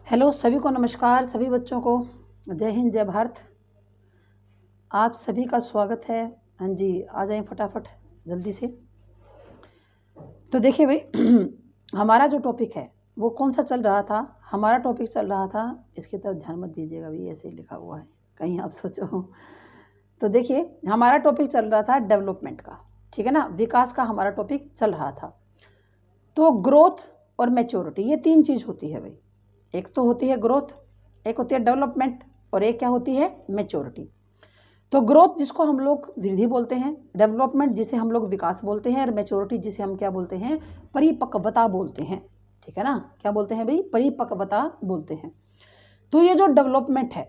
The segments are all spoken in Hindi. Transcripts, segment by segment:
हेलो सभी को नमस्कार। सभी बच्चों को जय हिंद जय भारत। आप सभी का स्वागत है। हाँ जी, आ जाएं फटाफट जल्दी से। तो देखिए भाई हमारा जो टॉपिक है वो कौन सा चल रहा था। हमारा टॉपिक चल रहा था, इसकी तरफ ध्यान मत दीजिएगा भाई, ऐसे ही लिखा हुआ है कहीं आप सोचो। तो देखिए हमारा टॉपिक चल रहा था डेवलपमेंट का, ठीक है ना, विकास का हमारा टॉपिक चल रहा था। तो ग्रोथ और मैच्योरिटी ये तीन चीज़ होती है भाई। एक तो होती है ग्रोथ, एक होती है डेवलपमेंट, और एक क्या होती है मैच्योरिटी। तो ग्रोथ जिसको हम लोग वृद्धि बोलते हैं, डेवलपमेंट जिसे हम लोग विकास बोलते हैं, और मैच्योरिटी जिसे हम क्या बोलते हैं, परिपक्वता बोलते हैं। ठीक है ना, क्या बोलते हैं भाई, परिपक्वता बोलते हैं। तो ये जो डेवलपमेंट है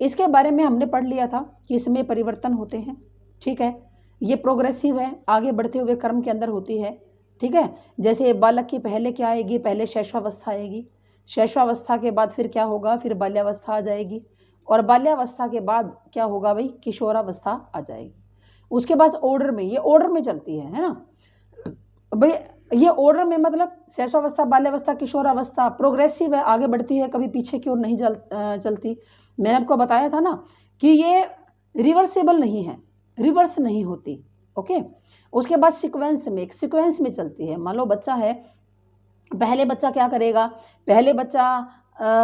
इसके बारे में हमने पढ़ लिया था कि इसमें परिवर्तन होते हैं। ठीक है, ये प्रोग्रेसिव है, आगे बढ़ते हुए क्रम के अंदर होती है। ठीक है, जैसे बालक की पहले क्या आएगी, पहले शैशवावस्था आएगी, शैशवावस्था के बाद फिर क्या होगा, फिर बाल्यावस्था आ जाएगी, और बाल्यावस्था के बाद क्या होगा भाई, किशोरावस्था आ जाएगी। उसके बाद ऑर्डर में, ये ऑर्डर में चलती है ना भाई, ये ऑर्डर में मतलब शैशवावस्था, बाल्यावस्था, किशोरावस्था प्रोग्रेसिव है, आगे बढ़ती है, कभी पीछे की ओर नहीं चलती। मैंने आपको बताया था ना कि ये रिवर्सेबल नहीं है, रिवर्स नहीं होती। ओके, उसके बाद सीक्वेंस में, एक सीक्वेंस में चलती है। मान लो बच्चा है, पहले बच्चा क्या करेगा, पहले बच्चा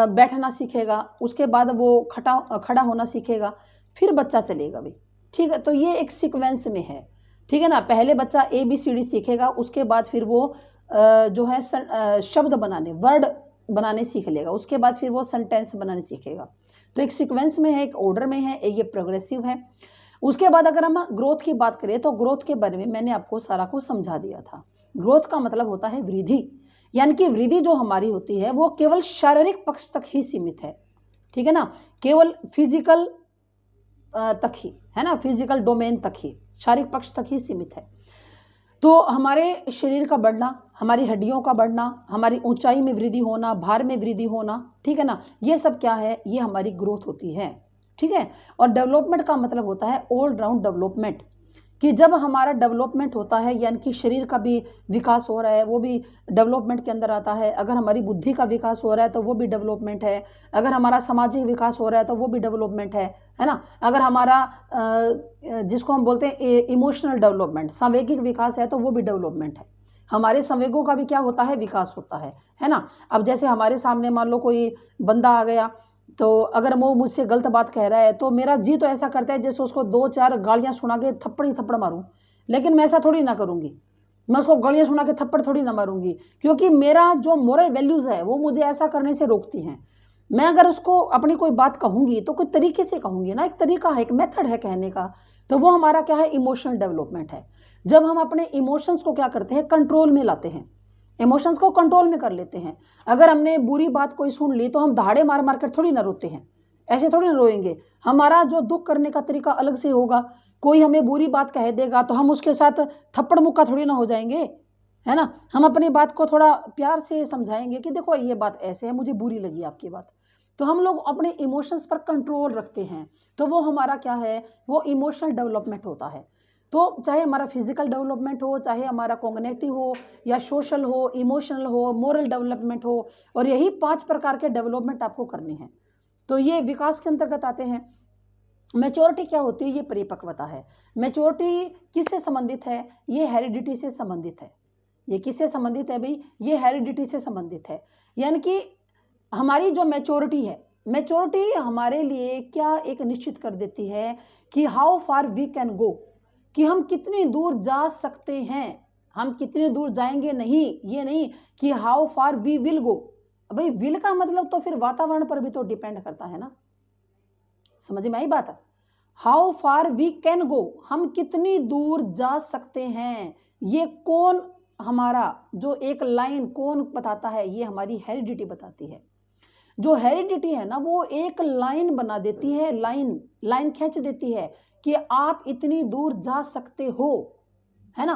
बैठना सीखेगा, उसके बाद वो खड़ा होना सीखेगा, फिर बच्चा चलेगा भाई। ठीक है, तो ये एक सीक्वेंस में है। ठीक है ना, पहले बच्चा ABCD सीखेगा, उसके बाद फिर वो जो है शब्द बनाने, वर्ड बनाने सीख लेगा, उसके बाद फिर वो सेंटेंस बनाने सीखेगा। तो एक सीक्वेंस में है, एक ऑर्डर में है, ये प्रोग्रेसिव है। उसके बाद अगर हम ग्रोथ की बात करें तो ग्रोथ के बारे में मैंने आपको सारा कुछ समझा दिया था। ग्रोथ का मतलब होता है वृद्धि, यानी कि वृद्धि जो हमारी होती है वो केवल शारीरिक पक्ष तक ही सीमित है। ठीक है ना, केवल फिजिकल तक ही, है ना, फिजिकल डोमेन तक ही, शारीरिक पक्ष तक ही सीमित है। तो हमारे शरीर का बढ़ना, हमारी हड्डियों का बढ़ना, हमारी ऊंचाई में वृद्धि होना, भार में वृद्धि होना, ठीक है ना, ये सब क्या है, ये हमारी ग्रोथ होती है। ठीक है, और डेवलपमेंट का मतलब होता है ऑल राउंड डेवलपमेंट, कि जब हमारा डेवलपमेंट होता है यानी कि शरीर का भी विकास हो रहा है, वो भी डेवलपमेंट के अंदर आता है। अगर हमारी बुद्धि का विकास हो रहा है तो वो भी डेवलपमेंट है। अगर हमारा सामाजिक विकास हो रहा है तो वो भी डेवलपमेंट है ना। अगर हमारा जिसको हम बोलते हैं इमोशनल डेवलपमेंट, संवेगिक विकास है, तो वो भी डेवलपमेंट है। हमारे संवेगों का भी क्या होता है, विकास होता है ना। अब जैसे हमारे सामने मान लो कोई बंदा आ गया, तो अगर वो मुझसे गलत बात कह रहा है तो मेरा जी तो ऐसा करता है जैसे उसको 2-4 गालियाँ सुना के थप्पड़ ही थप्पड़ मारूं। लेकिन मैं ऐसा थोड़ी ना करूँगी, मैं उसको गालियाँ सुना के थप्पड़ थोड़ी ना मारूंगी, क्योंकि मेरा जो मोरल वैल्यूज़ है वो मुझे ऐसा करने से रोकती हैं। मैं अगर उसको अपनी कोई बात कहूँगी तो कोई तरीके से कहूँगी ना, एक तरीका है, एक मेथड है कहने का। तो वो हमारा क्या है, इमोशनल डेवलपमेंट है। जब हम अपने इमोशंस को क्या करते हैं, कंट्रोल में लाते हैं, इमोशंस को कंट्रोल में कर लेते हैं। अगर हमने बुरी बात कोई सुन ली तो हम दहाड़े मार मार कर थोड़ी ना रोते हैं, ऐसे थोड़ी ना रोएंगे। हमारा जो दुख करने का तरीका अलग से होगा। कोई हमें बुरी बात कह देगा तो हम उसके साथ थप्पड़ मुक्का थोड़ी ना हो जाएंगे, है ना। हम अपनी बात को थोड़ा प्यार से समझाएंगे कि देखो ये बात ऐसे है, मुझे बुरी लगी आपकी बात। तो हम लोग अपने इमोशंस पर कंट्रोल रखते हैं, तो वो हमारा क्या है, वो इमोशनल डेवलपमेंट होता है। तो चाहे हमारा फिजिकल डेवलपमेंट हो, चाहे हमारा कॉग्निटिव हो, या सोशल हो, इमोशनल हो, मोरल डेवलपमेंट हो, और यही 5 प्रकार के डेवलपमेंट आपको करने हैं। तो ये विकास के अंतर्गत आते हैं। मैच्योरिटी क्या होती है, ये परिपक्वता है। मैच्योरिटी किससे संबंधित है, ये हेरिडिटी से संबंधित है। ये किससे संबंधित है भाई, ये हेरिडिटी से संबंधित है। यानी कि हमारी जो मैच्योरिटी है, मैच्योरिटी हमारे लिए क्या एक निश्चित कर देती है कि how far we can go, कि हम कितनी दूर जा सकते हैं, हम कितनी दूर जाएंगे नहीं, ये नहीं कि how far we will go. भाई विल का मतलब तो फिर वातावरण पर भी तो डिपेंड करता है ना, समझ में आई बात। How far we can go, हम कितनी दूर जा सकते हैं, ये कौन, हमारा जो एक लाइन कौन बताता है, ये हमारी हेरिडिटी बताती है। जो हेरिडिटी है ना, वो एक लाइन बना देती है, लाइन लाइन खींच देती है कि आप इतनी दूर जा सकते हो, है ना।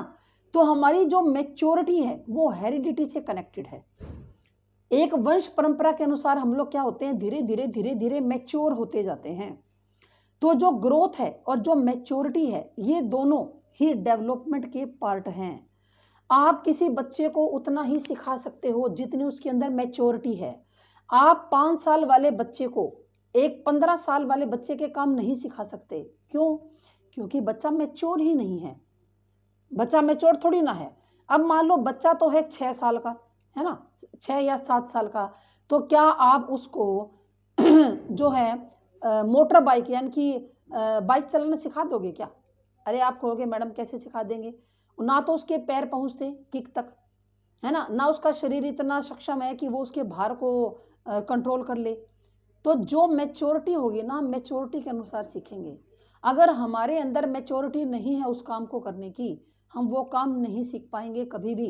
तो हमारी जो मैच्योरिटी है वो हेरिडिटी से कनेक्टेड है। एक वंश परंपरा के अनुसार हम लोग क्या होते हैं, धीरे धीरे धीरे धीरे मैच्योर होते जाते हैं। तो जो ग्रोथ है और जो मैच्योरिटी है, ये दोनों ही डेवलपमेंट के पार्ट हैं। आप किसी बच्चे को उतना ही सिखा सकते हो जितनी उसके अंदर मैच्योरिटी है। आप 5 साल वाले बच्चे को एक 15 साल वाले बच्चे के काम नहीं सिखा सकते। क्यों? क्योंकि बच्चा मैच्योर ही नहीं है। बच्चा मैच्योर थोड़ी ना है। अब मान लो बच्चा तो है 6 साल का, है ना? 6 या 7 साल का, तो क्या आप उसको जो है मोटर बाइक यानी कि बाइक चलाना सिखा दोगे क्या? अरे आप कहोगे मैडम कैसे सिखा देंगे? ना तो उसके पैर पहुँचते किक तक, है ना? ना उसका शरीर इतना सक्षम है कि वो उसके भार को कंट्रोल कर ले। तो जो मैच्योरिटी होगी ना, मैच्योरिटी के अनुसार सीखेंगे। अगर हमारे अंदर मैच्योरिटी नहीं है उस काम को करने की, हम वो काम नहीं सीख पाएँगे कभी भी,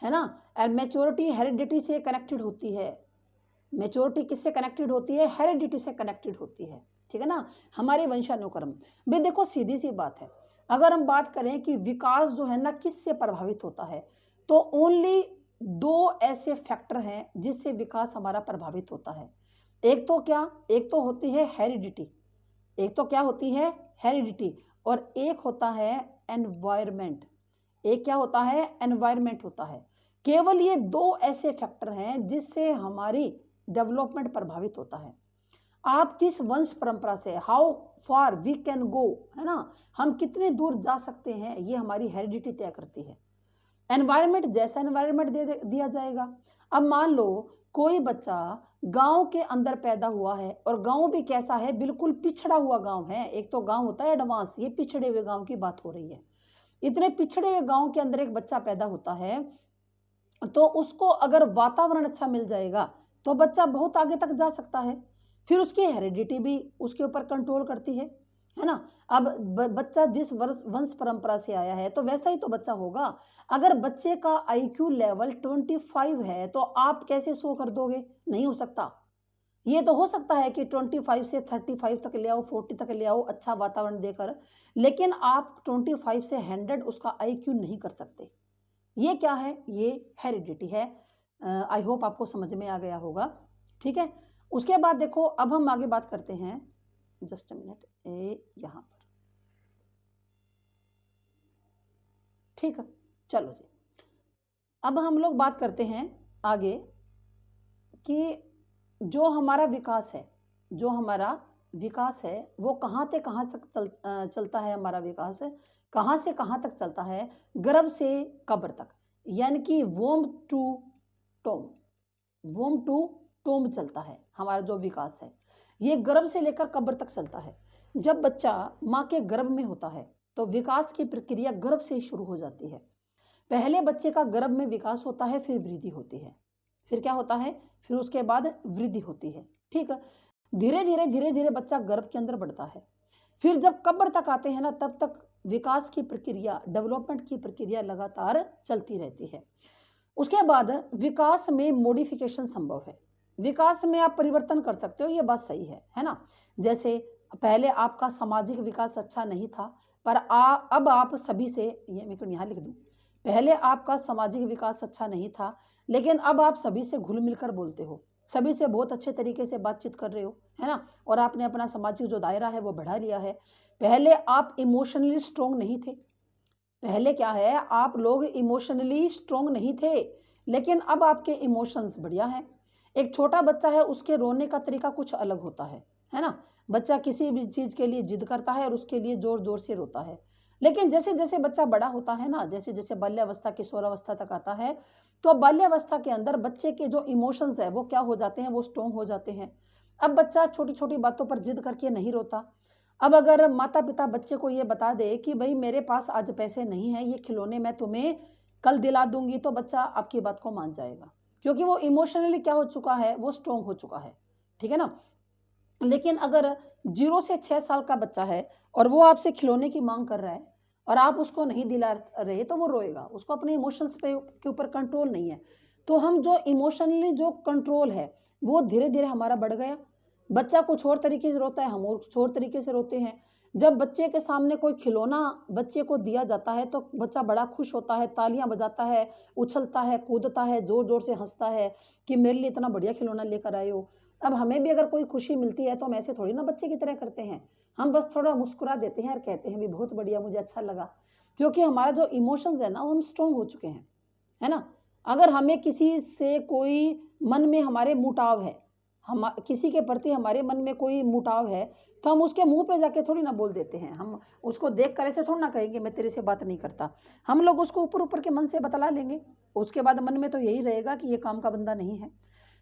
है ना? और मैच्योरिटी हेरिडिटी से कनेक्टेड होती है। मैच्योरिटी किससे कनेक्टेड होती है? हेरिडिटी से कनेक्टेड होती है, ठीक है ना? हमारे वंशानुक्रम। भाई देखो सीधी-सी बात है, अगर हम बात करें कि विकास जो है ना किससे प्रभावित होता है, तो ओनली 2 ऐसे फैक्टर हैं जिससे विकास हमारा प्रभावित होता है। एक तो क्या? एक तो होती है हेरिडिटी, एक तो क्या होती है? हेरिडिटी, और एक होता है एनवायरनमेंट। एक क्या होता है? एनवायरनमेंट होता है। केवल ये 2 ऐसे फैक्टर हैं जिससे हमारी डेवलपमेंट प्रभावित होता है। आप किस वंश परंपरा से, how far we can go, है ना? हम कितने दूर जा सकते हैं, ये हमारी हेरिडिटी तय करती है। एनवायरनमेंट जैसा एनवायरनमेंट दिया जाएगा। अब मान लो कोई बच्चा गांव के अंदर पैदा हुआ है, और गांव भी कैसा है? बिल्कुल पिछड़ा हुआ गांव है। एक तो गांव होता है एडवांस, ये पिछड़े हुए गांव की बात हो रही है। इतने पिछड़े हुए गांव के अंदर एक बच्चा पैदा होता है, तो उसको अगर वातावरण अच्छा मिल जाएगा तो बच्चा बहुत आगे तक जा सकता है। फिर उसकी हेरिडिटी भी उसके ऊपर कंट्रोल करती है ना? अब बच्चा जिस वंश परंपरा से आया है तो वैसा ही तो बच्चा होगा। अगर बच्चे का आईक्यू लेवल 25 है तो आप कैसे 100 कर दोगे? नहीं हो सकता। ये तो हो सकता है कि 25 से 35 तक ले आओ, 40 तक ले आओ अच्छा वातावरण देकर, लेकिन आप 25 से 100 उसका आईक्यू नहीं कर सकते। ये क्या है? ये हेरिडिटी है। आई होप आपको समझ में आ गया होगा, ठीक है? उसके बाद देखो अब हम आगे बात करते हैं, जस्ट अ मिनट, यहाँ पर, ठीक है? चलो जी, अब हम लोग बात करते हैं आगे कि जो हमारा विकास है, जो हमारा विकास है वो कहाँ से कहाँ तक चलता है। हमारा विकास कहाँ से कहाँ तक चलता है? गर्भ से कब्र तक, यानी कि वोम टू टोम, वोम टू टोम चलता है हमारा जो विकास है। ये गर्भ से लेकर कब्र तक चलता है। जब बच्चा माँ के गर्भ में होता है तो विकास की प्रक्रिया गर्भ से ही शुरू हो जाती है। पहले बच्चे का गर्भ में विकास होता है, फिर वृद्धि होती है। फिर क्या होता है? फिर उसके बाद वृद्धि होती है, ठीक है? धीरे धीरे बच्चा गर्भ के अंदर बढ़ता है। फिर जब कब्र तक आते हैं ना, तब तक विकास की प्रक्रिया, डेवलपमेंट की प्रक्रिया लगातार चलती रहती है। उसके बाद विकास में मॉडिफिकेशन संभव है। विकास में आप परिवर्तन कर सकते हो, ये बात सही है ना? जैसे पहले आपका सामाजिक विकास अच्छा नहीं था, पर अब आप सभी से, ये मैं तो यहाँ लिख दूँ, पहले आपका सामाजिक विकास अच्छा नहीं था, लेकिन अब आप सभी से घुल मिलकर बोलते हो, सभी से बहुत अच्छे तरीके से बातचीत कर रहे हो, है ना? और आपने अपना सामाजिक जो दायरा है वो बढ़ा लिया है। पहले आप इमोशनली स्ट्रोंग नहीं थे। पहले क्या है, आप लोग इमोशनली स्ट्रोंग नहीं थे, लेकिन अब आपके इमोशंस बढ़िया हैं। एक छोटा बच्चा है, उसके रोने का तरीका कुछ अलग होता है ना? बच्चा किसी भी चीज़ के लिए जिद करता है और उसके लिए ज़ोर-ज़ोर से रोता है। लेकिन जैसे-जैसे बच्चा बड़ा होता है ना, जैसे-जैसे बाल्यावस्था, किशोरावस्था तक आता है, तो बाल्यावस्था के अंदर बच्चे के जो इमोशंस है वो क्या हो जाते हैं? वो स्ट्रोंग हो जाते हैं। अब बच्चा छोटी-छोटी बातों पर जिद करके नहीं रोता। अब अगर माता-पिता बच्चे को ये बता दे कि भई मेरे पास आज पैसे नहीं हैं, ये खिलौने मैं तुम्हें कल दिला दूँगी, तो बच्चा आपकी बात को मान जाएगा। क्योंकि वो इमोशनली क्या हो चुका है? वो स्ट्रॉन्ग हो चुका है। ठीक है ना? लेकिन अगर 0 से 6 साल का बच्चा है और वो आपसे खिलौने की माँग कर रहा है और आप उसको नहीं दिला रहे, तो वो रोएगा। उसको अपने इमोशंस के ऊपर कंट्रोल नहीं है। तो हम जो इमोशनली जो कंट्रोल है, वो धीरे-धीरे हमारा बढ़ गया। बच्चा कुछ और तरीके से रोता है, हम और कुछ और तरीके से रोते हैं। जब बच्चे के सामने कोई खिलौना बच्चे को दिया जाता है, तो बच्चा बड़ा खुश होता है, तालियाँ बजाता है, उछलता है, कूदता है, ज़ोर-ज़ोर से हँसता है कि मेरे लिए इतना बढ़िया खिलौना लेकर आए हो। अब हमें भी अगर कोई खुशी मिलती है तो हम ऐसे थोड़ी ना बच्चे की तरह करते हैं। हम बस थोड़ा मुस्कुरा देते हैं और कहते हैं भी बहुत बढ़िया, मुझे अच्छा लगा। क्योंकि हमारा जो इमोशंस है ना, वो हम स्ट्रॉन्ग हो चुके हैं, है ना? अगर हमें किसी से कोई मन में हमारे मुटाव है, हम किसी के प्रति हमारे मन में कोई मुटाव है, तो हम उसके मुँह पे जाके थोड़ी ना बोल देते हैं। हम उसको देख कर ऐसे थोड़ी ना कहेंगे मैं तेरे से बात नहीं करता। हम लोग उसको ऊपर-ऊपर के मन से बतला लेंगे। उसके बाद मन में तो यही रहेगा कि ये काम का बंदा नहीं है।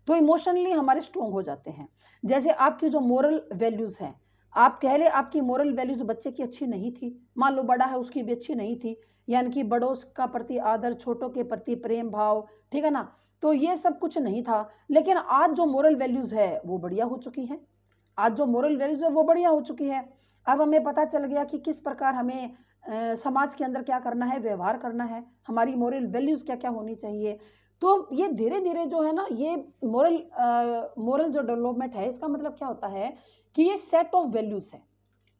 तो इमोशनली हमारे स्ट्रॉन्ग हो जाते हैं। जैसे आपकी जो मोरल वैल्यूज़ हैं, आप कह लें आपकी मोरल वैल्यूज़ बच्चे की अच्छी नहीं थी, मान लो बड़ा है उसकी भी अच्छी नहीं थी, यानी कि बड़ों का प्रति आदर, छोटों के प्रति प्रेम भाव, ठीक है ना? तो ये सब कुछ नहीं था, लेकिन आज जो मोरल वैल्यूज़ है वो बढ़िया हो चुकी हैं। आज जो मोरल वैल्यूज़ है वो बढ़िया हो चुकी है। अब हमें पता चल गया कि किस प्रकार हमें समाज के अंदर क्या करना है, व्यवहार करना है, हमारी मोरल वैल्यूज़ क्या-क्या होनी चाहिए। तो ये धीरे-धीरे जो है ना, ये मोरल जो डेवलपमेंट है, इसका मतलब क्या होता है कि ये सेट ऑफ वैल्यूज़ है।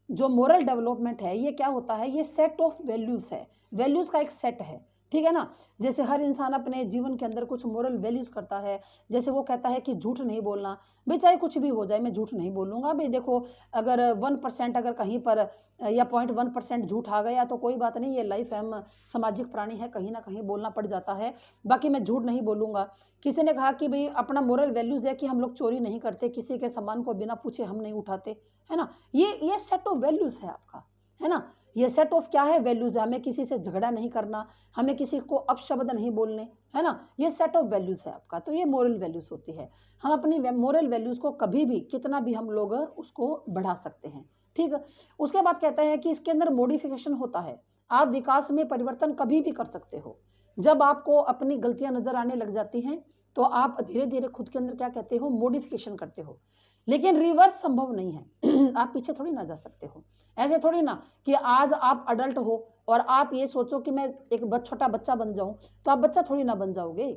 जो मोरल डेवलपमेंट है ये क्या होता है, ये सेट ऑफ वैल्यूज़ है, वैल्यूज़ का एक सेट है, ठीक है ना? जैसे हर इंसान अपने जीवन के अंदर कुछ मोरल वैल्यूज़ करता है। जैसे वो कहता है कि झूठ नहीं बोलना, भई चाहे कुछ भी हो जाए मैं झूठ नहीं बोलूँगा। भई देखो, अगर 1% अगर कहीं पर या 0.1% झूठ आ गया तो कोई बात नहीं, ये लाइफ़ है, हम सामाजिक प्राणी हैं, कहीं न कहीं बोलना पड़ जाता है, बाकी मैं झूठ नहीं बोलूँगा। किसी ने कहा कि भई अपना मोरल वैल्यूज़ है कि हम लोग चोरी नहीं करते, किसी के सामान को बिना पूछे हम नहीं उठाते, है ना? ये सेट ऑफ वैल्यूज़ है आपका, है ना? ये सेट ऑफ क्या है, वैल्यूज़ है। हमें किसी से झगड़ा नहीं करना, हमें किसी को अपशब्द नहीं बोलने, है ना? ये सेट ऑफ वैल्यूज़ है आपका, तो ये मोरल वैल्यूज़ होती है। हम अपनी मोरल वैल्यूज़ को कभी भी कितना भी हम लोग उसको बढ़ा सकते हैं, ठीक है? उसके बाद कहते हैं कि इसके अंदर मॉडिफ़िकेशन होता है। आप विकास में परिवर्तन कभी भी कर सकते हो। जब आपको अपनी गलतियाँ नज़र आने लग जाती हैं, तो आप धीरे-धीरे खुद के अंदर क्या कहते हो, मॉडिफ़िकेशन करते हो। लेकिन रिवर्स संभव नहीं है। आप पीछे थोड़ी ना जा सकते हो। ऐसे थोड़ी ना कि आज आप अडल्ट हो और आप ये सोचो कि मैं एक छोटा बच्चा बन जाऊँ, तो आप बच्चा थोड़ी ना बन जाओगे।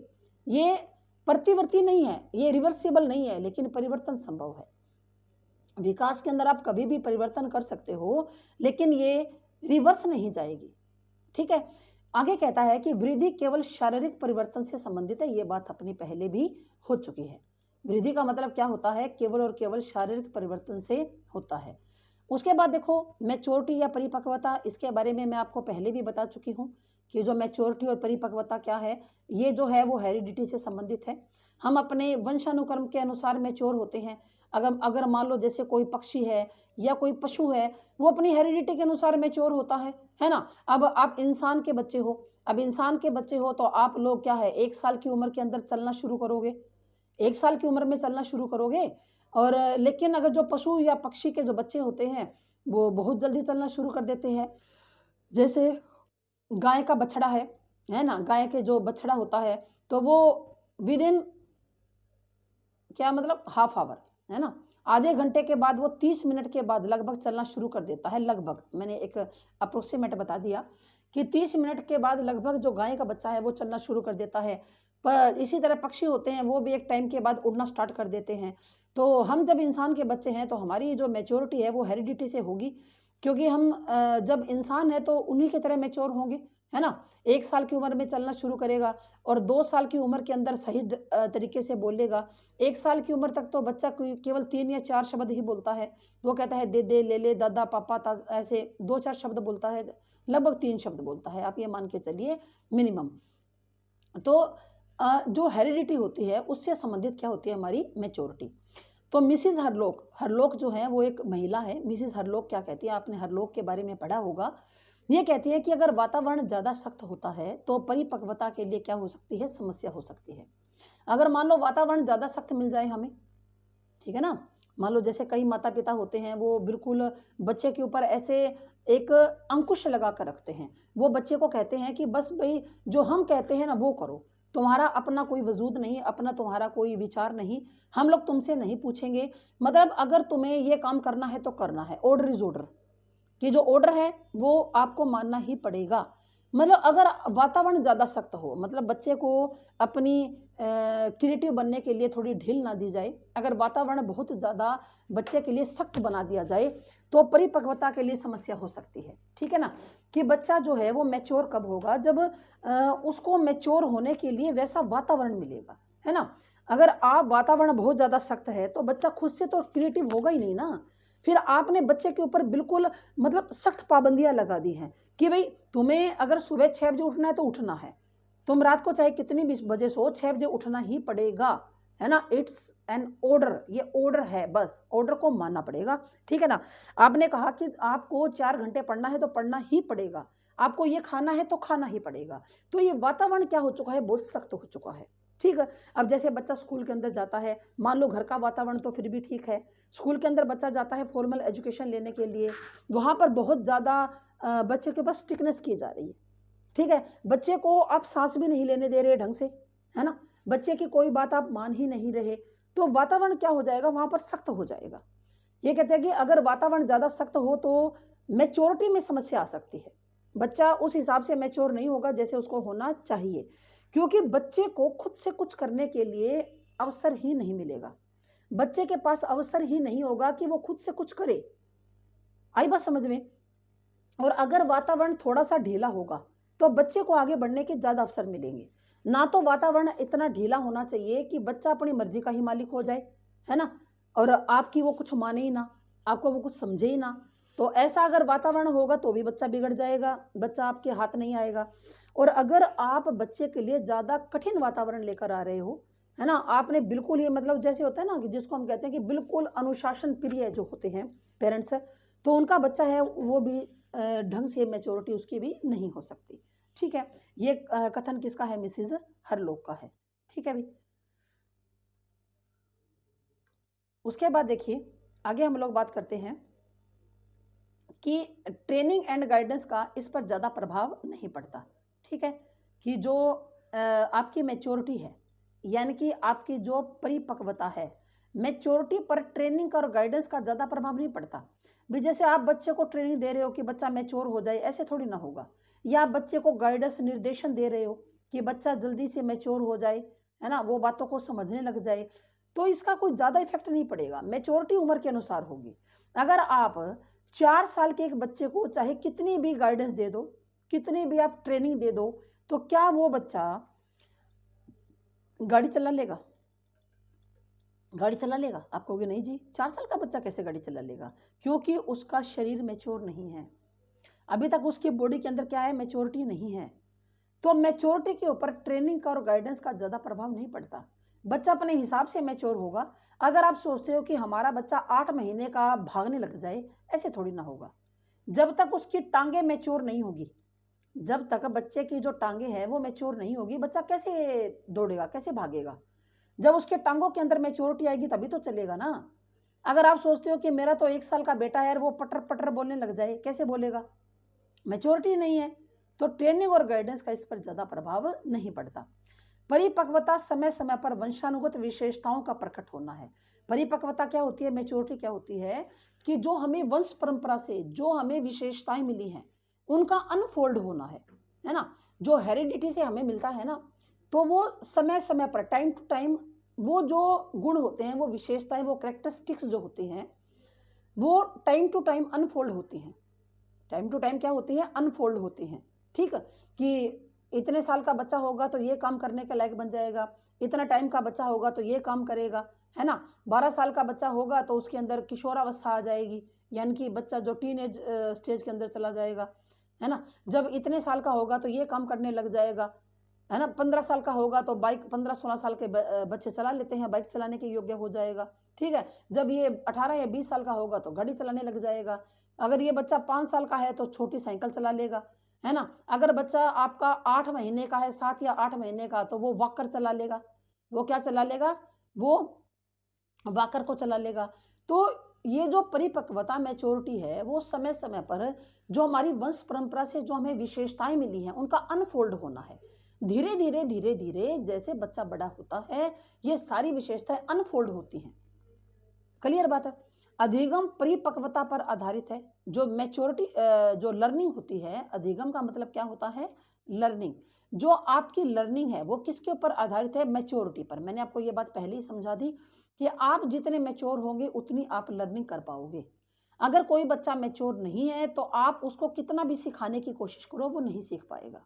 ये प्रतिवर्ती नहीं है, ये रिवर्सिबल नहीं है, लेकिन परिवर्तन संभव है। विकास के अंदर आप कभी भी परिवर्तन कर सकते हो, लेकिन ये रिवर्स नहीं जाएगी, ठीक है? आगे कहता है कि वृद्धि केवल शारीरिक परिवर्तन से संबंधित है, ये बात अपनी पहले भी हो चुकी है। वृद्धि का मतलब क्या होता है, केवल और केवल शारीरिक परिवर्तन से होता है। उसके बाद देखो, मैच्योरिटी या परिपक्वता, इसके बारे में मैं आपको पहले भी बता चुकी हूँ कि जो मैच्योरिटी और परिपक्वता क्या है, ये जो है वो हेरिडिटी से संबंधित है। हम अपने वंशानुक्रम के अनुसार मैच्योर होते हैं। अगर अगर मान लो जैसे कोई पक्षी है या कोई पशु है, वो अपनी हेरिडिटी के अनुसार मैच्योर होता है ना? अब आप इंसान के बच्चे हो, अब इंसान के बच्चे हो तो आप लोग क्या है, 1 साल की उम्र के अंदर चलना शुरू करोगे। 1 साल की उम्र में चलना शुरू करोगे, और लेकिन अगर जो पशु या पक्षी के जो बच्चे होते हैं, वो बहुत जल्दी चलना शुरू कर देते हैं। जैसे गाय का बछड़ा है ना? गाय के जो बछड़ा होता है, तो वो विदिन क्या मतलब हाफ ऑवर, है ना? आधे घंटे के बाद वो 30 मिनट के बाद लगभग चलना शुरू कर देता है, लगभग। मैंने एक अप्रोक्सिमेट बता दिया कि 30 मिनट के बाद लगभग जो गाय का बच्चा है वो चलना शुरू कर देता है। इसी तरह पक्षी होते हैं, वो भी एक टाइम के बाद उड़ना स्टार्ट कर देते हैं। तो हम जब इंसान के बच्चे हैं तो हमारी जो मैच्योरिटी है वो हेरिडिटी से होगी, क्योंकि हम जब इंसान है तो उन्हीं की तरह मैच्योर होंगे, है ना? 1 साल की उम्र में चलना शुरू करेगा और 2 साल की उम्र के अंदर सही तरीके से बोलेगा। 1 साल की उम्र तक तो बच्चा कोई केवल 3 या 4 शब्द ही बोलता है। वो कहता है दे दे, ले ले, दादा, पापा, ता ऐसे 2-4 शब्द बोलता है, लगभग 3 शब्द बोलता है, आप ये मान के चलिए मिनिमम। तो जो हेरिडिटी होती है उससे संबंधित क्या होती है, हमारी मैच्योरिटी। तो मिसेज़ हरलोक जो है वो एक महिला है। मिसेज़ हरलोक क्या कहती है, आपने हरलोक के बारे में पढ़ा होगा। ये कहती है कि अगर वातावरण ज़्यादा सख्त होता है तो परिपक्वता के लिए क्या हो सकती है, समस्या हो सकती है। अगर मान लो वातावरण ज़्यादा सख्त मिल जाए हमें, ठीक है ना? मान लो जैसे कई माता-पिता होते हैं, वो बिल्कुल बच्चे के ऊपर ऐसे एक अंकुश लगा कर रखते हैं। वो बच्चे को कहते हैं कि बस भई जो हम कहते हैं ना वो करो। तुम्हारा अपना कोई वजूद नहीं, अपना तुम्हारा कोई विचार नहीं, हम लोग तुमसे नहीं पूछेंगे। मतलब अगर तुम्हें ये काम करना है तो करना है, ऑर्डर इज़ ऑर्डर। कि जो ऑर्डर है वो आपको मानना ही पड़ेगा। मतलब अगर वातावरण ज़्यादा सख्त हो, मतलब बच्चे को अपनी क्रिएटिव बनने के लिए थोड़ी ढील ना दी जाए, अगर वातावरण बहुत ज़्यादा बच्चे के लिए सख्त बना दिया जाए, तो परिपक्वता के लिए समस्या हो सकती है, ठीक है ना? कि बच्चा जो है वो मैच्योर कब होगा, जब उसको मैच्योर होने के लिए वैसा वातावरण मिलेगा, है ना? अगर आप वातावरण बहुत ज़्यादा सख्त है, तो बच्चा खुद से तो क्रिएटिव होगा ही नहीं ना। फिर आपने बच्चे के ऊपर बिल्कुल मतलब सख्त पाबंदियाँ लगा दी हैं कि भई तुम्हें अगर सुबह 6 बजे उठना है तो उठना है। तुम रात को चाहे कितनी भी बजे सो, 6 बजे उठना ही पड़ेगा, है ना, इट्स एन ऑर्डर, ये ऑर्डर है, बस ऑर्डर को मानना पड़ेगा, ठीक है ना। आपने कहा कि आपको 4 घंटे पढ़ना है तो पढ़ना ही पड़ेगा, आपको ये खाना है तो खाना ही पड़ेगा। तो ये वातावरण क्या हो चुका है, बहुत सख्त हो चुका है, ठीक है। अब जैसे बच्चा स्कूल के अंदर जाता है, मान लो घर का वातावरण तो फिर भी ठीक है, स्कूल के अंदर बच्चा जाता है फॉर्मल एजुकेशन लेने के लिए, वहाँ पर बहुत ज़्यादा बच्चे के ऊपर स्ट्रिक्टनेस की जा रही है, ठीक है। बच्चे को आप सांस भी नहीं लेने दे रहे ढंग से, है ना, बच्चे की कोई बात आप मान ही नहीं रहे, तो वातावरण क्या हो जाएगा, वहाँ पर सख्त हो जाएगा। ये कहते हैं कि अगर वातावरण ज़्यादा सख्त हो तो मैच्योरिटी में समस्या आ सकती है, बच्चा उस हिसाब से मैच्योर नहीं होगा जैसे उसको होना चाहिए, क्योंकि बच्चे को खुद से कुछ करने के लिए अवसर ही नहीं मिलेगा, बच्चे के पास अवसर ही नहीं होगा कि वो खुद से कुछ करे। आई बात समझ में। और अगर वातावरण थोड़ा-सा ढीला होगा, तो बच्चे को आगे बढ़ने के ज़्यादा अवसर मिलेंगे। ना तो वातावरण इतना ढीला होना चाहिए कि बच्चा अपनी मर्ज़ी का ही मालिक हो जाए, है ना? और आपकी वो कुछ माने ही ना, आपको वो कुछ समझे ही ना। तो ऐसा अगर वातावरण होगा तो भी बच्चा बिगड़ जाएगा, बच्चा आपके हाथ नहीं आएगा। और अगर आप बच्चे के लिए ज़्यादा कठिन वातावरण लेकर आ रहे हो, है ना? आपने बिल्कुल ही मतलब जैसे होता है ना कि जिसको हम कहते हैं कि बिल्कुल अनुशासन प्रिय जो होते हैं पेरेंट्स, तो उनका बच्चा है वो भी ढंग से मैच्योरिटी उसकी भी नहीं हो सकती, ठीक है। ये कथन किसका है, मिसेज हरलोक का है, ठीक है भाई। उसके बाद देखिए आगे हम लोग बात करते हैं कि ट्रेनिंग एंड गाइडेंस का इस पर ज़्यादा प्रभाव नहीं पड़ता, ठीक है। कि जो आपकी मैच्योरिटी है, यानी कि आपकी जो परिपक्वता है, मैच्योरिटी पर ट्रेनिंग और गाइडेंस का ज़्यादा प्रभाव नहीं पड़ता। भी जैसे आप बच्चे को ट्रेनिंग दे रहे हो कि बच्चा मैच्योर हो जाए, ऐसे थोड़ी ना होगा। या आप बच्चे को गाइडेंस निर्देशन दे रहे हो कि बच्चा जल्दी से मैच्योर हो जाए, है ना, वो बातों को समझने लग जाए, तो इसका कोई ज़्यादा इफेक्ट नहीं पड़ेगा, मैच्योरिटी उम्र के अनुसार होगी। अगर आप 4 साल के एक बच्चे को चाहे कितनी भी गाइडेंस दे दो, कितनी भी आप ट्रेनिंग दे दो, तो क्या वो बच्चा गाड़ी चला लेगा? गाड़ी चला लेगा? आप कहोगे नहीं जी, 4 साल का बच्चा कैसे गाड़ी चला लेगा? क्योंकि उसका शरीर मैच्योर नहीं है। अभी तक उसकी बॉडी के अंदर क्या है, मैच्योरिटी नहीं है। तो मैच्योरिटी के ऊपर ट्रेनिंग का और गाइडेंस का ज़्यादा प्रभाव नहीं पड़ता। बच्चा अपने हिसाब से मैच्योर होगा। अगर आप सोचते हो कि हमारा बच्चा 8 महीने का भागने लग जाए, ऐसे थोड़ी ना होगा। जब तक उसकी टाँगें मैच्योर नहीं होगी, जब तक बच्चे की जो टाँगें हैं वो मैच्योर नहीं होगी, बच्चा कैसे दौड़ेगा, कैसे भागेगा? जब उसके टाँगों के अंदर मैच्योरिटी आएगी तभी तो चलेगा ना। अगर आप सोचते हो कि मेरा तो 1 साल का बेटा है और वो पटर-पटर बोलने लग जाए, कैसे बोलेगा? मैच्योरिटी नहीं है। तो ट्रेनिंग और गाइडेंस का इस पर ज़्यादा प्रभाव नहीं पड़ता। परिपक्वता समय-समय पर वंशानुगत विशेषताओं का प्रकट होना है। परिपक्वता क्या होती है, मैच्योरिटी क्या होती है कि जो हमें वंश परंपरा से जो हमें विशेषताएँ मिली हैं, उनका अनफोल्ड होना है ना? जो हेरिडिटी से हमें मिलता है ना, तो वो समय-समय पर टाइम टू टाइम वो जो गुण होते हैं, वो विशेषताएँ, वो कैरेक्टरिस्टिक्स जो होती हैं, वो टाइम टू टाइम अनफोल्ड होती हैं। टाइम टू टाइम क्या होती है, अनफोल्ड होती हैं, ठीक है। कि इतने साल का बच्चा होगा तो ये काम करने के लायक बन जाएगा, इतना टाइम का बच्चा होगा तो ये काम करेगा, है ना। 12 साल का बच्चा होगा तो उसके अंदर किशोरावस्था आ जाएगी, यानी कि बच्चा जो टीनेज स्टेज के अंदर चला जाएगा, है ना। जब इतने साल का होगा तो ये काम करने लग जाएगा, है ना। 15 साल का होगा तो बाइक 15-16 साल के बच्चे चला लेते हैं, बाइक चलाने के योग्य हो जाएगा, ठीक है। जब ये 18 या 20 साल का होगा तो गाड़ी चलाने लग जाएगा। अगर ये बच्चा 5 साल का है तो छोटी साइकिल चला लेगा, है ना। अगर बच्चा आपका 8 महीने का है, 7 या 8 महीने का, तो वो वॉकर चला लेगा। वो क्या चला लेगा? वो वॉकर को चला लेगा। तो ये जो परिपक्वता मैच्योरिटी है, वो समय-समय पर जो हमारी वंश परंपरा से जो हमें विशेषताएँ मिली हैं, उनका अनफोल्ड होना है। धीरे-धीरे, धीरे-धीरे जैसे बच्चा बड़ा होता है, ये सारी विशेषताएँ अनफोल्ड होती हैं। क्लियर बात है। अधिगम परिपक्वता पर आधारित है। जो मैच्योरिटी जो लर्निंग होती है, अधिगम का मतलब क्या होता है, लर्निंग। जो आपकी लर्निंग है वो किसके ऊपर आधारित है, मैच्योरिटी पर। मैंने आपको ये बात पहले ही समझा दी कि आप जितने मैच्योर होंगे उतनी आप लर्निंग कर पाओगे। अगर कोई बच्चा मैच्योर नहीं है तो आप उसको कितना भी सिखाने की कोशिश करो, वो नहीं सीख पाएगा।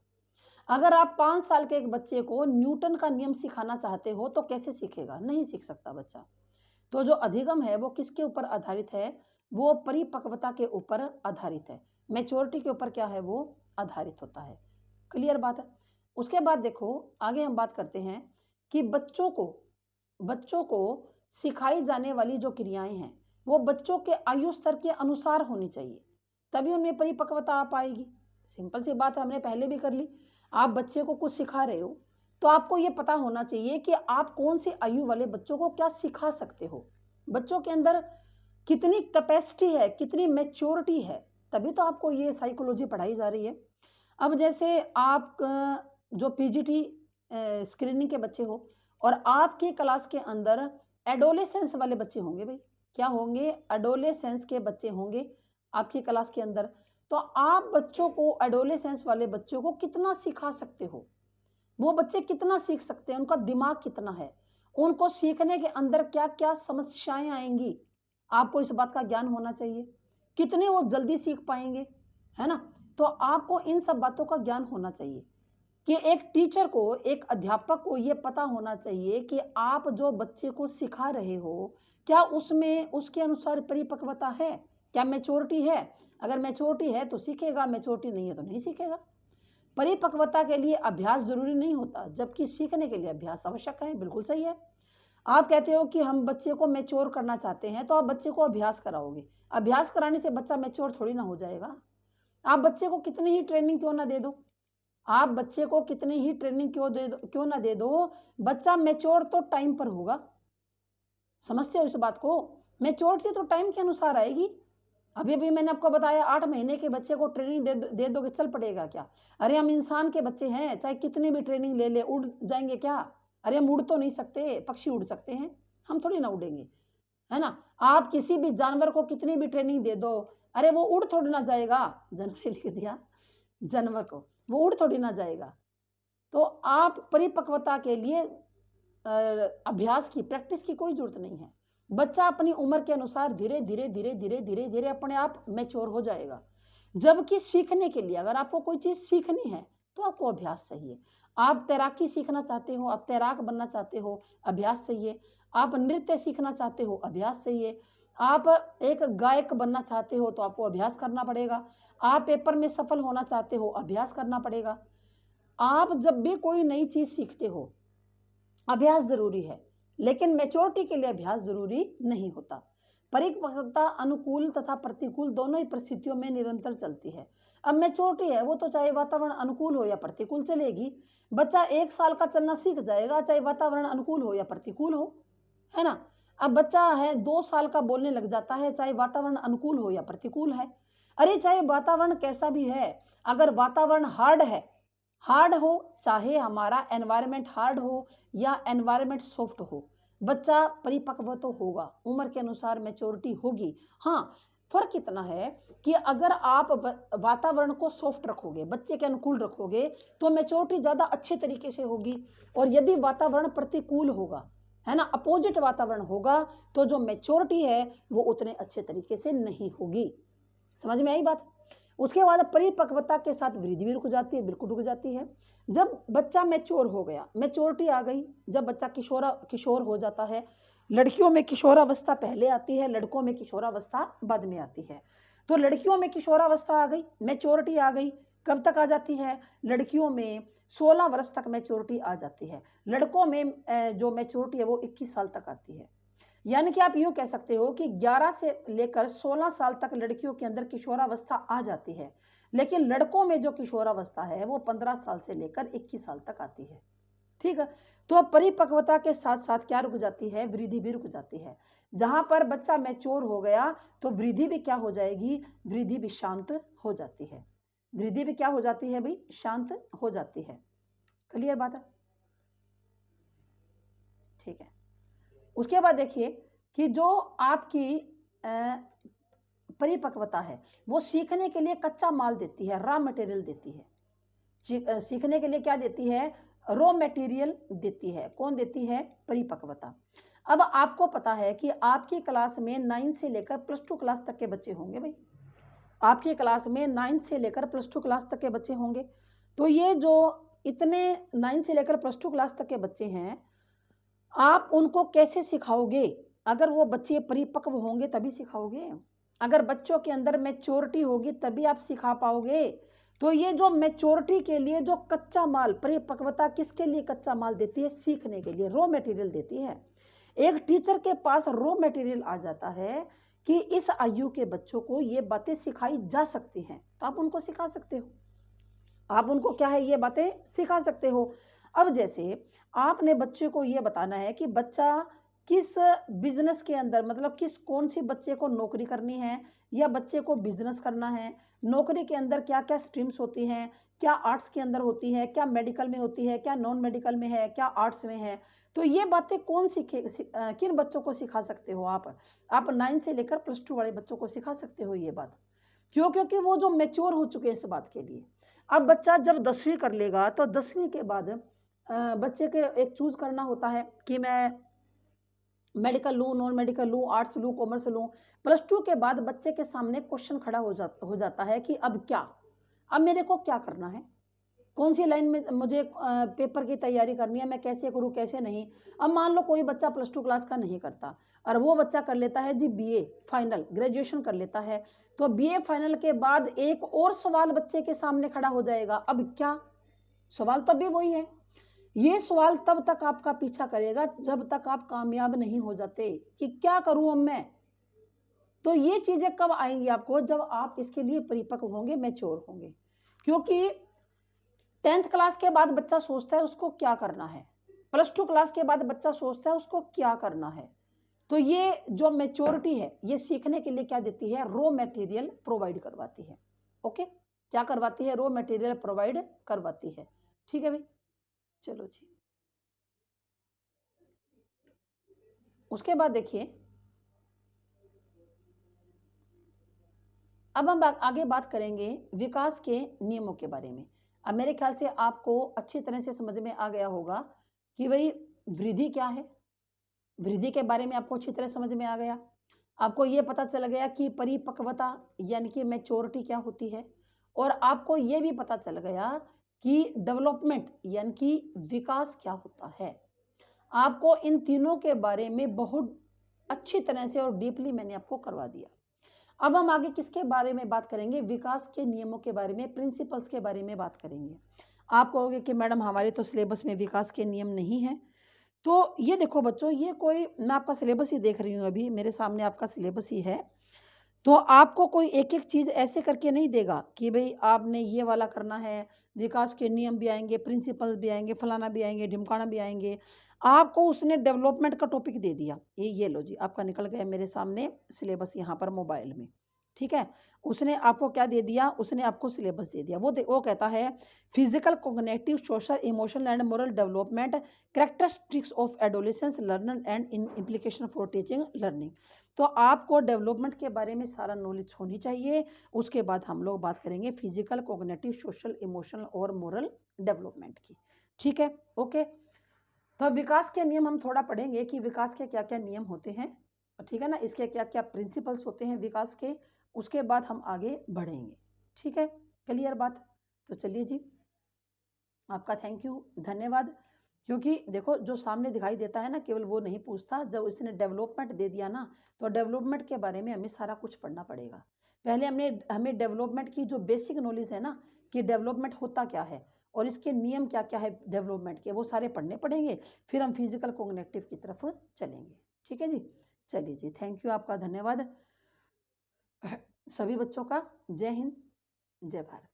अगर आप 5 साल के एक बच्चे को न्यूटन का नियम सिखाना चाहते हो तो कैसे सीखेगा, नहीं सीख सकता बच्चा। तो जो अधिगम है वो किसके ऊपर आधारित है, वो परिपक्वता के ऊपर आधारित है। मैच्योरिटी के ऊपर क्या है, वो आधारित होता है। क्लियर बात है। उसके बाद देखो आगे हम बात करते हैं कि बच्चों को बच्चों को सिखाई जाने वाली जो क्रियाएं हैं वो बच्चों के आयु स्तर के अनुसार होनी चाहिए, तभी उनमें परिपक्वता आ पाएगी। सिंपल सी बात है, हमने पहले भी कर ली। आप बच्चे को कुछ सिखा रहे हो तो आपको ये पता होना चाहिए कि आप कौन सी आयु वाले बच्चों को क्या सिखा सकते हो, बच्चों के अंदर कितनी कैपेसिटी है, कितनी मैच्योरिटी है, तभी तो आपको ये साइकोलॉजी पढ़ाई जा रही है। अब जैसे आप जो पीजीटी स्क्रीनिंग के बच्चे हो और आपकी क्लास के अंदर एडोलेसेंस वाले बच्चे होंगे भाई, क्या होंगे, एडोलेसेंस के बच्चे होंगे आपकी क्लास के अंदर, तो आप बच्चों को, एडोलेसेंस वाले बच्चों को कितना सिखा सकते हो, वो बच्चे कितना सीख सकते हैं, उनका दिमाग कितना है, उनको सीखने के अंदर क्या क्या समस्याएं आएंगी, आपको इस बात का ज्ञान होना चाहिए, कितने वो जल्दी सीख पाएंगे, है ना। तो आपको इन सब बातों का ज्ञान होना चाहिए कि एक टीचर को, एक अध्यापक को ये पता होना चाहिए कि आप जो बच्चे को सिखा रहे हो क्या उसमें उसके अनुसार परिपक्वता है, क्या मैच्योरिटी है। अगर मैच्योरिटी है तो सीखेगा, मैच्योरिटी नहीं है तो नहीं सीखेगा। परिपक्वता के लिए अभ्यास जरूरी नहीं होता, जबकि सीखने के लिए अभ्यास आवश्यक है। बिल्कुल सही है। आप कहते हो कि हम बच्चे को मैच्योर करना चाहते हैं, तो आप बच्चे को अभ्यास कराओगे, अभ्यास कराने से बच्चा मैच्योर थोड़ी ना हो जाएगा। आप बच्चे को कितनी ही ट्रेनिंग क्यों ना दे दो, आप बच्चे को कितनी ही ट्रेनिंग क्यों ना दे दो, बच्चा मैच्योर तो टाइम पर होगा। समझते हो इस बात को, मैच्योरिटी तो टाइम के अनुसार आएगी। अभी अभी मैंने आपको बताया 8 महीने के बच्चे को ट्रेनिंग दे दोगे, चल पड़ेगा क्या। अरे हम इंसान के बच्चे हैं, चाहे कितनी भी ट्रेनिंग ले ले, उड़ जाएंगे क्या। अरे हम उड़ तो नहीं सकते, पक्षी उड़ सकते हैं, हम थोड़ी ना उड़ेंगे, है ना। आप किसी भी जानवर को कितनी भी ट्रेनिंग दे दो, अरे वो उड़ थोड़ी ना जाएगा। जानवर लिख दिया, जानवर को, वो उड़ थोड़ी ना जाएगा। तो आप परिपक्वता के लिए अभ्यास की, प्रैक्टिस की कोई जरूरत नहीं है। बच्चा अपनी उम्र के अनुसार धीरे धीरे धीरे धीरे धीरे धीरे अपने आप मैच्योर हो जाएगा। जबकि सीखने के लिए, अगर आपको कोई चीज सीखनी है तो आपको अभ्यास चाहिए। आप तैराकी सीखना चाहते हो, आप तैराक बनना चाहते हो, अभ्यास चाहिए। आप नृत्य सीखना चाहते हो, अभ्यास चाहिए। आप एक गायक बनना चाहते हो तो आपको अभ्यास करना पड़ेगा। आप पेपर में सफल होना चाहते हो, अभ्यास करना पड़ेगा। आप जब भी कोई नई चीज सीखते हो, अभ्यास जरूरी है, लेकिन मैच्योरिटी के लिए अभ्यास जरूरी नहीं होता। परिपक्वता अनुकूल तथा प्रतिकूल दोनों ही परिस्थितियों में निरंतर चलती है। अब मैच्योरिटी है, वो तो चाहे वातावरण अनुकूल हो या प्रतिकूल चलेगी। बच्चा 1 साल का चलना सीख जाएगा, चाहे वातावरण अनुकूल हो या प्रतिकूल हो, है ना। अब बच्चा है 2 साल का बोलने लग जाता है, चाहे वातावरण अनुकूल हो या प्रतिकूल है। अरे चाहे वातावरण कैसा भी है, अगर वातावरण हार्ड हो, चाहे हमारा एनवायरनमेंट हार्ड हो या एनवायरनमेंट सॉफ्ट हो, बच्चा परिपक्व तो होगा, उम्र के अनुसार मैच्योरिटी होगी। हाँ, फर्क इतना है कि अगर आप वातावरण को सॉफ्ट रखोगे, बच्चे के अनुकूल रखोगे, तो मैच्योरिटी ज़्यादा अच्छे तरीके से होगी। और यदि वातावरण प्रतिकूल होगा, है ना, अपोजिट वातावरण होगा, तो जो मैच्योरिटी है वो उतने अच्छे तरीके से नहीं होगी। समझ में आई बात। उसके बाद परिपक्वता के साथ वृद्धि भी रुक जाती है, बिल्कुल रुक जाती है। जब बच्चा मैच्योर हो गया, मैच्योरिटी आ गई, जब बच्चा किशोर हो जाता है। लड़कियों में किशोरावस्था पहले आती है, लड़कों में किशोरावस्था बाद में आती है। तो लड़कियों में किशोरावस्था आ गई, मैच्योरिटी आ गई। कब तक आ जाती है, लड़कियों में 16 वर्ष तक मैच्योरिटी आ जाती है। लड़कों में जो मैच्योरिटी है वो 21 साल तक आती है। यानी कि आप यूं कह सकते हो कि 11 से लेकर 16 साल तक लड़कियों के अंदर किशोरावस्था आ जाती है, लेकिन लड़कों में जो किशोरावस्था है वो 15 साल से लेकर 21 साल तक आती है। ठीक है। तो परिपक्वता के साथ साथ क्या रुक जाती है, वृद्धि भी रुक जाती है। जहां पर बच्चा मैच्योर हो गया तो वृद्धि भी क्या हो जाएगी, वृद्धि भी शांत हो जाती है। वृद्धि भी क्या हो जाती है भाई, शांत हो जाती है। क्लियर बात है। ठीक है। उसके बाद देखिए कि जो आपकी परिपक्वता है वो सीखने के लिए कच्चा माल देती है, रॉ मटेरियल देती है। सीखने के लिए क्या देती है, रॉ मटेरियल देती है। कौन देती है, परिपक्वता। अब आपको पता है कि आपकी क्लास में 9 से लेकर +2 क्लास तक के बच्चे होंगे भाई। आपकी क्लास में 9 से लेकर +2 क्लास तक के बच्चे होंगे। तो ये जो इतने 9 से लेकर +2 क्लास तक के बच्चे हैं, आप उनको कैसे सिखाओगे। अगर वो बच्चे परिपक्व होंगे तभी सिखाओगे, अगर बच्चों के अंदर मैच्योरिटी होगी तभी आप सिखा पाओगे। तो ये जो मैच्योरिटी के लिए जो कच्चा माल, परिपक्वता किसके लिए कच्चा माल देती है, सीखने के लिए रॉ मटेरियल देती है। एक टीचर के पास रॉ मटेरियल आ जाता है कि इस आयु के बच्चों को ये बातें सिखाई जा सकती हैं, तो आप उनको सिखा सकते हो। आप उनको क्या है ये बातें सिखा सकते हो। अब जैसे आपने बच्चे को ये बताना है कि बच्चा किस बिज़नेस के अंदर, मतलब किस कौन-सी बच्चे को नौकरी करनी है या बच्चे को बिज़नेस करना है। नौकरी के अंदर क्या-क्या स्ट्रीम्स होती हैं, क्या आर्ट्स के अंदर होती है, क्या मेडिकल में होती है, क्या नॉन मेडिकल में है, क्या आर्ट्स में है। तो ये बातें कौन किन बच्चों को सिखा सकते हो आप? आप 9 से लेकर +2 वाले बच्चों को सिखा सकते हो ये बात। क्यों? क्योंकि वो जो मैच्योर हो चुके हैं इस बात के लिए। अब बच्चा जब 10वीं कर लेगा तो 10वीं के बाद बच्चे के एक चूज़ करना होता है कि मैं मेडिकल लूँ, नॉन मेडिकल लूँ, आर्ट्स लूँ, कॉमर्स लूँ। +2 के बाद बच्चे के सामने क्वेश्चन खड़ा हो जाता है कि अब क्या? अब मेरे को क्या करना है? कौन-सी लाइन में मुझे पेपर की तैयारी करनी है, मैं कैसे करूँ, कैसे नहीं? अब मान लो कोई बच्चा +2 क्लास का नहीं करता और वो बच्चा कर लेता है जी बीए फाइनल, ग्रेजुएशन कर लेता है। तो बीए फाइनल के बाद एक और सवाल बच्चे के सामने खड़ा हो जाएगा, अब क्या? सवाल तब भी वही है। ये सवाल तब तक आपका पीछा करेगा जब तक आप कामयाब नहीं हो जाते कि क्या करूँ अब मैं? तो ये चीज़ें कब आएँगी आपको? जब आप इसके लिए परिपक्व होंगे, मैच्योर होंगे। क्योंकि 10th क्लास के बाद बच्चा सोचता है उसको क्या करना है। +2 क्लास के बाद बच्चा सोचता है उसको क्या करना है। तो ये जो मैच्योरिटी है, ये सीखने के लिए क्या देती है? रॉ मटेरियल प्रोवाइड करवाती है। ओके? क्या करवाती है? रॉ मटेरियल प्रोवाइड करवाती है। ठीक है भई? चलो जी। उसके बाद देखिए, अब हम आगे बात करेंगे विकास के नियमों के बारे में। अब मेरे ख्याल से आपको अच्छी तरह से समझ में आ गया होगा कि भई वृद्धि क्या है? वृद्धि के बारे में आपको अच्छी तरह समझ में आ गया। आपको ये पता चल गया कि परिपक्वता यानी कि मैच्योरिटी क्या होती है और आपको ये भी पता चल गया कि डेवलपमेंट यानी कि विकास क्या होता है। आपको इन तीनों के बारे में बहुत अच्छी तरह से और डीपली मैंने आपको करवा दिया। अब हम आगे किसके बारे में बात करेंगे? विकास के नियमों के बारे में, प्रिंसिपल्स के बारे में बात करेंगे। आप कहोगे कि मैडम हमारे तो सिलेबस में विकास के नियम नहीं हैं। तो ये देखो बच्चों, ये कोई मैं आपका सिलेबस ही देख रही हूँ अभी, मेरे सामने आपका सिलेबस ही है। तो आपको कोई एक-एक चीज़ ऐसे करके नहीं देगा कि भई आपने ये वाला करना है, विकास के नियम भी आएँगे, प्रिंसिपल भी आएँगे, फलाना भी आएँगे, ढिमकाना भी आएँगे। आपको उसने डेवलपमेंट का टॉपिक दे दिया। ये लो जी, आपका निकल गया मेरे सामने सिलेबस यहाँ पर मोबाइल में। ठीक है? उसने आपको क्या दे दिया? उसने आपको सिलेबस दे दिया। वो कहता है physical, cognitive, social, emotional and moral development, characteristics of adolescence learner and in implication for teaching learning. तो आपको डेवलपमेंट के बारे में सारा नॉलेज होनी चाहिए। उसके बाद हम लोग बात करेंगे फिजिकल, कॉग्निटिव, सोशल, इमोशनल और मोरल डेवलपमेंट की। ठीक है? ओके। तो विकास के नियम हम थोड़ा पढ़ेंगे कि विकास के क्या-क्या नियम होते हैं। ठीक है ना? इसके क्या-क्या प्रिंसिपल्स होते हैं विकास के, उसके बाद हम आगे बढ़ेंगे। ठीक है? क्लियर बात? तो चलिए जी, आपका थैंक यू, धन्यवाद। क्योंकि देखो जो सामने दिखाई देता है ना केवल वो नहीं पूछता, जब इसने डेवलपमेंट दे दिया ना, तो डेवलपमेंट के बारे में हमें सारा कुछ पढ़ना पड़ेगा। पहले हमें डेवलपमेंट की जो बेसिक नॉलेज है ना कि डेवलपमेंट होता क्या है और इसके नियम क्या-क्या है डेवलपमेंट के, वो सारे पढ़ने पड़ेंगे। फिर हम फिजिकल कॉग्निटिव की तरफ चलेंगे। ठीक है जी? चलिए जी, थैंक यू, आपका धन्यवाद। सभी बच्चों का जय हिंद, जय भारत।